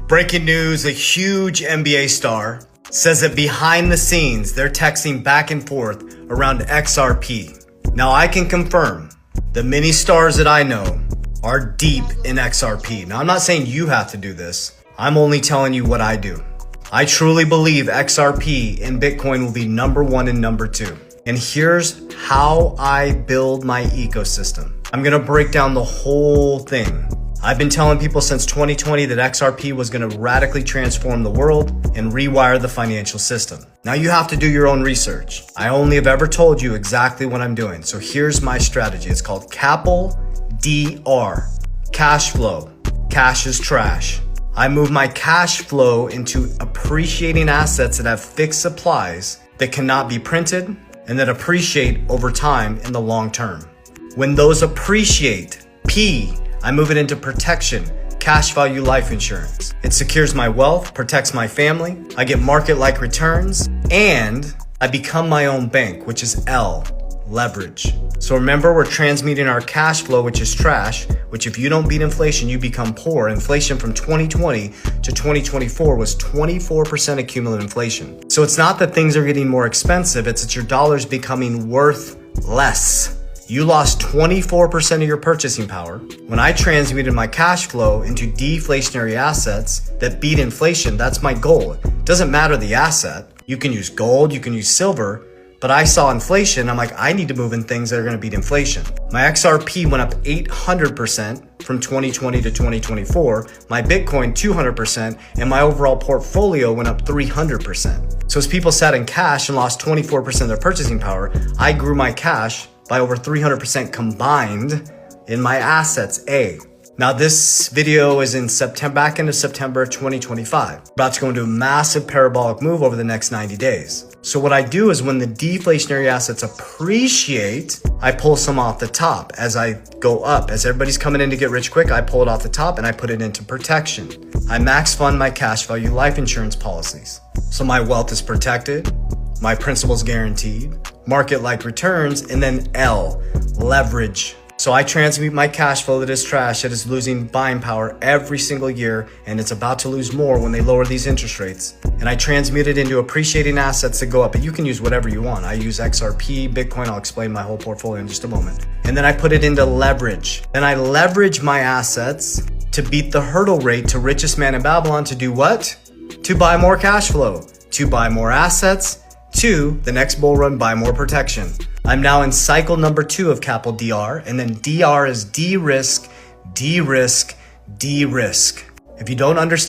Breaking news, a huge NBA star says that behind the scenes, they're texting back and forth around XRP. Now I can confirm the many stars that I know are deep in XRP. Now I'm not saying you have to do this. I'm only telling you what I do. I truly believe XRP and Bitcoin will be number one and number two. And here's how I build my ecosystem. I'm gonna break down the whole thing. I've been telling people since 2020 that XRP was gonna radically transform the world and rewire the financial system. Now you have to do your own research. I only have ever told you exactly what I'm doing. So here's my strategy. It's called CAPL DR, cash flow. Cash is trash. I move my cash flow into appreciating assets that have fixed supplies that cannot be printed and that appreciate over time in the long term. When those appreciate, P, I move it into protection, cash value life insurance. It secures my wealth, protects my family, I get market-like returns, and I become my own bank, which is L, leverage. So remember, we're transmuting our cash flow, which is trash, which if you don't beat inflation, you become poor. Inflation from 2020 to 2024 was 24% accumulative inflation. So it's not that things are getting more expensive, it's that your dollar's becoming worth less. You lost 24% of your purchasing power. When I transmuted my cash flow into deflationary assets that beat inflation, that's my goal. It doesn't matter the asset. You can use gold, you can use silver, but I saw inflation. I'm like, I need to move in things that are gonna beat inflation. My XRP went up 800% from 2020 to 2024, my Bitcoin 200%, and my overall portfolio went up 300%. So as people sat in cash and lost 24% of their purchasing power, I grew my cash by over 300% combined in my assets, A. Now this video is in September, back into September 2025. We're about to go into a massive parabolic move over the next 90 days. So what I do is when the deflationary assets appreciate, I pull some off the top as I go up. As everybody's coming in to get rich quick, I pull it off the top and I put it into protection. I max fund my cash value life insurance policies. So my wealth is protected, my principal's guaranteed, market-like returns, and then L, leverage. So I transmute my cash flow that is trash, that is losing buying power every single year, and it's about to lose more when they lower these interest rates. And I transmute it into appreciating assets that go up, but you can use whatever you want. I use XRP, Bitcoin, I'll explain my whole portfolio in just a moment. And then I put it into leverage. Then I leverage my assets to beat the hurdle rate to richest man in Babylon to do what? To buy more cash flow, to buy more assets, to the next bull run, buy more protection. I'm now in cycle number 2 of CAPL DR, and then DR is de-risk, de-risk, de-risk. If you don't understand